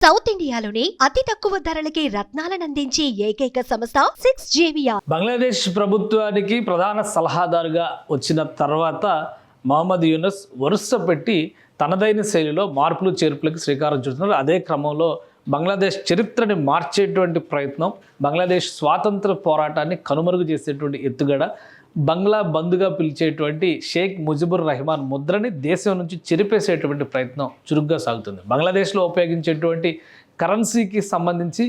South ఇండియాలోని అతి తక్కువ ధరలకి రత్నాలను అందించే ఏకైక సంస్థ 6JVR. బంగ్లాదేశ్ ప్రభుత్వానికి ప్రధాన సలహాదారుగా వచ్చిన తర్వాత మహమ్మద్ యూనస్ వరుస పెట్టి తనదైన శైలిలో మార్పులు చేర్పులకు శ్రీకారం చుడుతున్నారు. అదే క్రమంలో బంగ్లాదేశ్ చరిత్రని మార్చేటువంటి ప్రయత్నం, బంగ్లాదేశ్ స్వాతంత్ర పోరాటాన్ని కనుమరుగు చేసేటువంటి ఎత్తుగడ, బంగ్లా బంధుగా పిలిచేటువంటి షేక్ ముజిబుర్ రెహమాన్ ముద్రని దేశం నుంచి చెరిపేసేటువంటి ప్రయత్నం చురుగ్గా సాగుతుంది. బంగ్లాదేశ్లో ఉపయోగించేటువంటి కరెన్సీకి సంబంధించి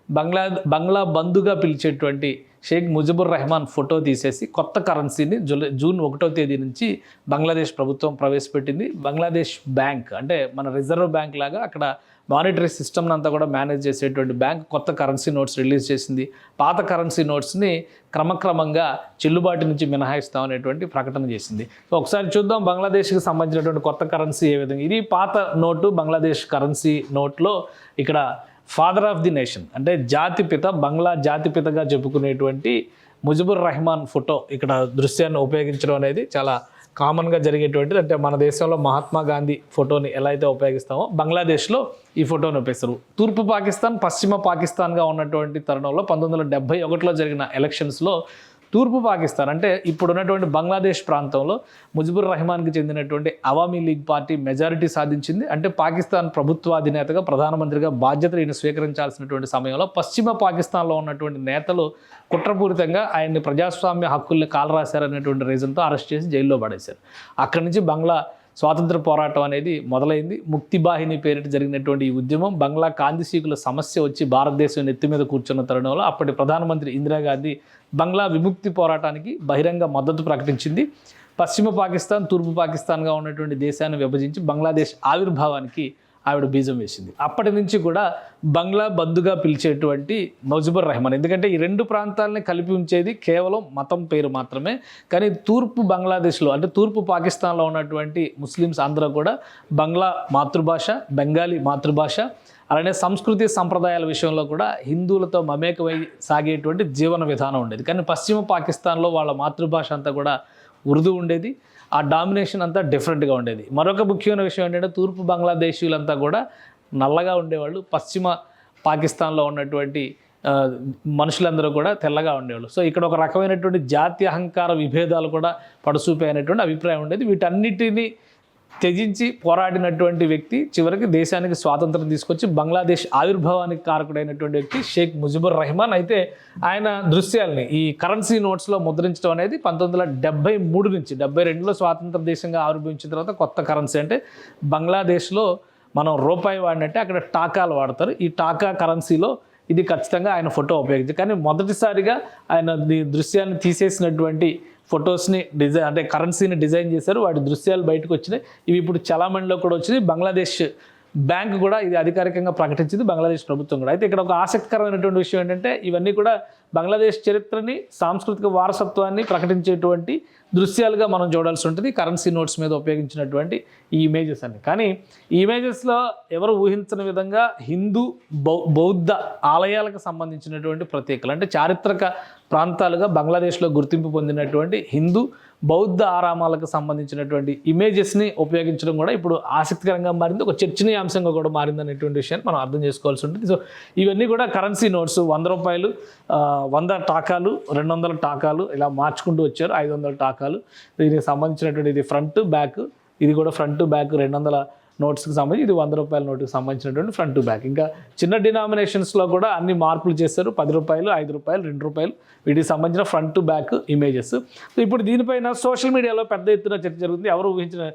బంగ్లా బంధుగా పిలిచేటువంటి షేక్ ముజిబుర్ రెహమాన్ ఫోటో తీసేసి కొత్త కరెన్సీని జూన్ 1వ తేదీ నుంచి బంగ్లాదేశ్ ప్రభుత్వం ప్రవేశపెట్టింది. బంగ్లాదేశ్ బ్యాంక్ అంటే మన రిజర్వ్ బ్యాంక్ లాగా అక్కడ మానిటరీ సిస్టమ్ అంతా కూడా మేనేజ్ చేసేటువంటి బ్యాంక్ కొత్త కరెన్సీ నోట్స్ రిలీజ్ చేసింది. పాత కరెన్సీ నోట్స్ని క్రమక్రమంగా చెల్లుబాటు నుంచి మినహాయిస్తామనేటువంటి ప్రకటన చేసింది. సో ఒకసారి చూద్దాం బంగ్లాదేశ్కి సంబంధించినటువంటి కొత్త కరెన్సీ ఏ విధంగా. ఇది పాత నోటు, బంగ్లాదేశ్ కరెన్సీ నోట్లో ఇక్కడ ఫాదర్ ఆఫ్ ది నేషన్ అంటే జాతిపిత, బంగ్లా జాతిపితగా చెప్పుకునేటువంటి ముజిబుర్ రెహమాన్ ఫోటో ఇక్కడ దృశ్యాన్ని ఉపయోగించడం అనేది చాలా కామన్గా జరిగేటువంటిది. అంటే మన దేశంలో మహాత్మా గాంధీ ఫోటోని ఎలా అయితే ఉపయోగిస్తామో బంగ్లాదేశ్లో ఈ ఫోటోని ఉపయోగిస్తారు. తూర్పు పాకిస్తాన్, పశ్చిమ పాకిస్తాన్గా ఉన్నటువంటి తరుణంలో 1971లో జరిగిన ఎలక్షన్స్లో తూర్పు పాకిస్తాన్ అంటే ఇప్పుడు ఉన్నటువంటి బంగ్లాదేశ్ ప్రాంతంలో ముజిబుర్ రెహమాన్కి చెందినటువంటి అవామీ లీగ్ పార్టీ మెజారిటీ సాధించింది. అంటే పాకిస్తాన్ ప్రభుత్వాధినేతగా, ప్రధానమంత్రిగా బాధ్యతలు ఈయన స్వీకరించాల్సినటువంటి సమయంలో పశ్చిమ పాకిస్తాన్లో ఉన్నటువంటి నేతలు కుట్రపూరితంగా ఆయన్ని ప్రజాస్వామ్య హక్కుల్ని కాలరాశారనేటువంటి రీజన్తో అరెస్ట్ చేసి జైల్లో పడేశారు. అక్కడి నుంచి బంగ్లా స్వాతంత్ర పోరాటం అనేది మొదలైంది. ముక్తిబాహిని పేరిట జరిగినటువంటి ఈ ఉద్యమం బంగ్లా కాందిశీకుల సమస్య వచ్చి భారతదేశం నెత్తి మీద కూర్చున్న తరుణంలో అప్పటి ప్రధానమంత్రి ఇందిరాగాంధీ బంగ్లా విముక్తి పోరాటానికి బహిరంగ మద్దతు ప్రకటించింది. పశ్చిమ పాకిస్తాన్, తూర్పు పాకిస్తాన్గా ఉన్నటువంటి దేశాన్ని విభజించి బంగ్లాదేశ్ ఆవిర్భావానికి ఆవిడ బీజం వేసింది. అప్పటి నుంచి కూడా బంగ్లా బంధుగా పిలిచేటువంటి ముజిబుర్ రెహమాన్, ఎందుకంటే ఈ రెండు ప్రాంతాలని కలిపి ఉంచేది కేవలం మతం పేరు మాత్రమే. కానీ తూర్పు బంగ్లాదేశ్లో అంటే తూర్పు పాకిస్తాన్లో ఉన్నటువంటి ముస్లిమ్స్ అందరూ కూడా బంగ్లా మాతృభాష, బెంగాలీ మాతృభాష, అలానే సంస్కృతి సంప్రదాయాల విషయంలో కూడా హిందువులతో మమేకమై సాగేటువంటి జీవన విధానం ఉండేది. కానీ పశ్చిమ పాకిస్తాన్లో వాళ్ళ మాతృభాష అంతా కూడా ఉర్దూ ఉండేది. ఆ డామినేషన్ అంతా డిఫరెంట్గా ఉండేది. మరొక ముఖ్యమైన విషయం ఏంటంటే తూర్పు బంగ్లాదేశీయులంతా కూడా నల్లగా ఉండేవాళ్ళు, పశ్చిమ పాకిస్తాన్లో ఉన్నటువంటి మనుషులందరూ కూడా తెల్లగా ఉండేవాళ్ళు. సో ఇక్కడ ఒక రకమైనటువంటి జాతి అహంకార విభేదాలు కూడా పడుసూపే అనేటువంటి అభిప్రాయం ఉండేది. వీటన్నిటినీ త్యజించి పోరాడినటువంటి వ్యక్తి చివరికి దేశానికి స్వాతంత్రం తీసుకొచ్చి బంగ్లాదేశ్ ఆవిర్భావానికి కారకుడైనటువంటి వ్యక్తి షేక్ ముజిబుర్ రెహమాన్. అయితే ఆయన దృశ్యాల్ని ఈ కరెన్సీ నోట్స్లో ముద్రించడం అనేది 1973 నుంచి 72లో స్వాతంత్ర దేశంగా ఆవిర్భవించిన తర్వాత కొత్త కరెన్సీ. అంటే బంగ్లాదేశ్లో మనం రూపాయి వాడినట్టే అక్కడ టాకాలు వాడతారు. ఈ టాకా కరెన్సీలో ఇది ఖచ్చితంగా ఆయన ఫోటో ఉపయోగించి, కానీ మొదటిసారిగా ఆయన దృశ్యాన్ని తీసేసినటువంటి ఫొటోస్ని అంటే కరెన్సీని డిజైన్ చేశారు. వాటి దృశ్యాలు బయటకు వచ్చినాయి. ఇవి ఇప్పుడు చలామణిలో కూడా వచ్చినాయి. బంగ్లాదేశ్ బ్యాంక్ కూడా ఇది అధికారికంగా ప్రకటించింది, బంగ్లాదేశ్ ప్రభుత్వం కూడా. అయితే ఇక్కడ ఒక ఆసక్తికరమైనటువంటి విషయం ఏంటంటే ఇవన్నీ కూడా బంగ్లాదేశ్ చరిత్రని, సాంస్కృతిక వారసత్వాన్ని ప్రకటించేటువంటి దృశ్యాలుగా మనం చూడాల్సి ఉంటుంది కరెన్సీ నోట్స్ మీద ఉపయోగించినటువంటి ఈ ఇమేజెస్ అన్ని. కానీ ఈ ఇమేజెస్లో ఎవరు ఊహించని విధంగా హిందూ బౌద్ధ ఆలయాలకు సంబంధించినటువంటి ప్రత్యేకలు అంటే చారిత్రక ప్రాంతాలుగా బంగ్లాదేశ్లో గుర్తింపు పొందినటువంటి హిందూ బౌద్ధ ఆరామాలకు సంబంధించినటువంటి ఇమేజెస్ని ఉపయోగించడం కూడా ఇప్పుడు ఆసక్తికరంగా మారింది, ఒక చర్చనీయాంశంగా కూడా మారింది అనేటువంటి విషయాన్ని మనం అర్థం చేసుకోవాల్సి ఉంటుంది. సో ఇవన్నీ కూడా కరెన్సీ నోట్స్ 100 రూపాయలు, 100 టాకాలు, 200 టాకాలు ఇలా మార్చుకుంటూ వచ్చారు. 500 టాకాలు, దీనికి సంబంధించినటువంటి ఇది ఫ్రంట్ బ్యాక్, ఇది కూడా ఫ్రంట్ బ్యాక్ 200 నోట్స్కి సంబంధించి, ఇది 100 రూపాయల నోటుకి సంబంధించినటువంటి ఫ్రంట్ టు బ్యాక్. ఇంకా చిన్న డినామినేషన్స్లో కూడా అన్ని మార్పులు చేశారు. 10 రూపాయలు, 5 రూపాయలు, 2 రూపాయలు వీటికి సంబంధించిన front to back images. So ఇప్పుడు దీనిపైన సోషల్ మీడియాలో పెద్ద ఎత్తున చర్చ జరుగుతుంది. ఎవరు ఊహించిన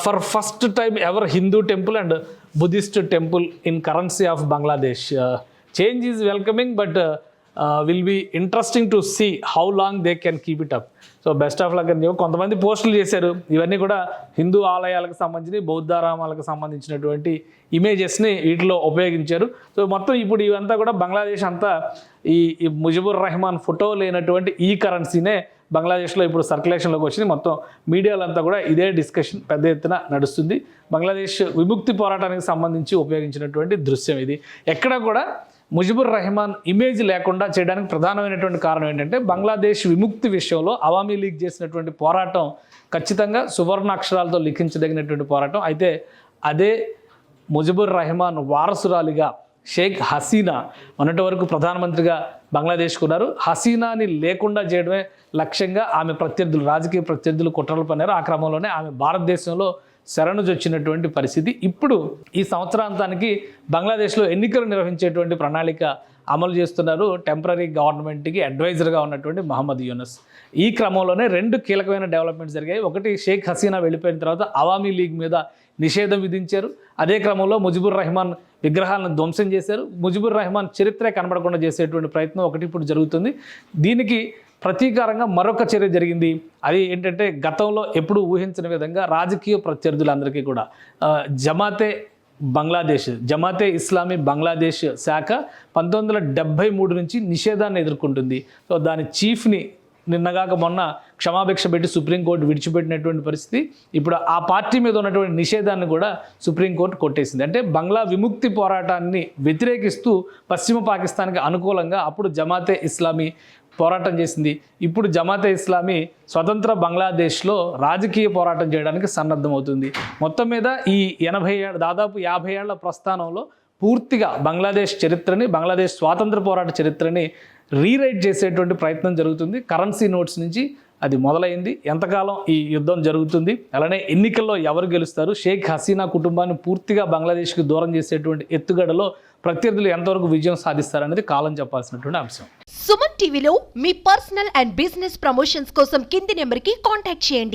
for first time ever Hindu temple and Buddhist temple in currency of Bangladesh. Change is welcoming but will be interesting to see how long they can keep it up. So best of luck అని కొంతమంది పోస్టులు చేశారు. ఇవన్నీ కూడా హిందూ ఆలయాలకు సంబంధించి, బౌద్ధారామాలకు సంబంధించినటువంటి ఇమేజెస్ని వీటిలో ఉపయోగించారు. సో మొత్తం ఇప్పుడు ఇవంతా కూడా బంగ్లాదేశ్ అంతా ఈ ముజిబుర్ రెహమాన్ ఫోటో లేనటువంటి ఈ కరెన్సీనే బంగ్లాదేశ్లో ఇప్పుడు సర్క్యులేషన్లోకి వచ్చింది. మొత్తం మీడియాలంతా కూడా ఇదే డిస్కషన్ పెద్ద ఎత్తున నడుస్తుంది. బంగ్లాదేశ్ విముక్తి పోరాటానికి సంబంధించి ఉపయోగించినటువంటి దృశ్యం ఇది. ఎక్కడ కూడా ముజిబుర్ రెహమాన్ ఇమేజ్ లేకుండా చేయడానికి ప్రధానమైనటువంటి కారణం ఏంటంటే బంగ్లాదేశ్ విముక్తి విషయంలో అవామీ లీగ్ చేసినటువంటి పోరాటం ఖచ్చితంగా సువర్ణ అక్షరాలతో లిఖించదగినటువంటి పోరాటం. అయితే అదే ముజిబుర్ రెహమాన్ వారసురాలిగా షేక్ హసీనా మొన్నటి వరకు ప్రధానమంత్రిగా బంగ్లాదేశ్కు ఉన్నారు. హసీనాని లేకుండా చేయడమే లక్ష్యంగా ఆమె ప్రత్యర్థులు, రాజకీయ ప్రత్యర్థులు కుట్రలు పన్నారు. ఆ క్రమంలోనే ఆమె భారతదేశంలో శరణుజొచ్చినటువంటి పరిస్థితి. ఇప్పుడు ఈ సంవత్సరాంతానికి బంగ్లాదేశ్లో ఎన్నికలు నిర్వహించేటువంటి ప్రణాళిక అమలు చేస్తున్నారు టెంపరీ గవర్నమెంట్కి అడ్వైజర్గా ఉన్నటువంటి మహమ్మద్ యూనస్. ఈ క్రమంలోనే 2 కీలకమైన డెవలప్మెంట్స్ జరిగాయి. ఒకటి, షేక్ హసీనా వెళ్ళిపోయిన తర్వాత అవామీ లీగ్ మీద నిషేధం విధించారు. అదే క్రమంలో ముజిబుర్ రెహమాన్ విగ్రహాలను ధ్వంసం చేశారు. ముజిబుర్ రెహమాన్ చరిత్రే కనబడకుండా చేసేటువంటి ప్రయత్నం ఒకటి ఇప్పుడు జరుగుతుంది. దీనికి ప్రతీకారంగా మరొక చర్య జరిగింది. అది ఏంటంటే, గతంలో ఎప్పుడూ ఊహించిన విధంగా రాజకీయ ప్రత్యర్థులందరికీ కూడా జమాతే ఇస్లామీ బంగ్లాదేశ్ శాఖ 1973 నుంచి నిషేధాన్ని ఎదుర్కొంటుంది. సో దాని చీఫ్ని నిన్నగాక మొన్న క్షమాభిక్ష పెట్టి సుప్రీంకోర్టు విడిచిపెట్టినటువంటి పరిస్థితి. ఇప్పుడు ఆ పార్టీ మీద ఉన్నటువంటి నిషేధాన్ని కూడా సుప్రీంకోర్టు కొట్టేసింది. అంటే బంగ్లా విముక్తి పోరాటాన్ని వ్యతిరేకిస్తూ పశ్చిమ పాకిస్తాన్కి అనుకూలంగా అప్పుడు జమాతే ఇస్లామీ పోరాటం చేసింది. ఇప్పుడు జమాతే ఇస్లామీ స్వతంత్ర బంగ్లాదేశ్లో రాజకీయ పోరాటం చేయడానికి సన్నద్ధమవుతుంది. మొత్తం మీద ఈ దాదాపు 50 ఏళ్ల ప్రస్థానంలో పూర్తిగా బంగ్లాదేశ్ చరిత్రని, బంగ్లాదేశ్ స్వాతంత్ర పోరాట చరిత్రని రీరైట్ చేసేటువంటి ప్రయత్నం జరుగుతుంది. కరెన్సీ నోట్స్ నుంచి అది మొదలైంది. ఎంతకాలం ఈ యుద్ధం జరుగుతుంది, అలానే ఎన్నికల్లో ఎవరు గెలుస్తారు, షేక్ హసీనా కుటుంబాన్ని పూర్తిగా బంగ్లాదేశ్కి దూరం చేసేటువంటి ఎత్తుగడలో ప్రత్యర్థులు ఎంతవరకు విజయం సాధిస్తారనేది కాలం చెప్పాల్సినటువంటి అంశం. సుమన్ టీవీలో మీ పర్సనల్ అండ్ బిజినెస్ ప్రమోషన్స్ కోసం కింది నెంబర్కి కాంటాక్ట్ చేయండి.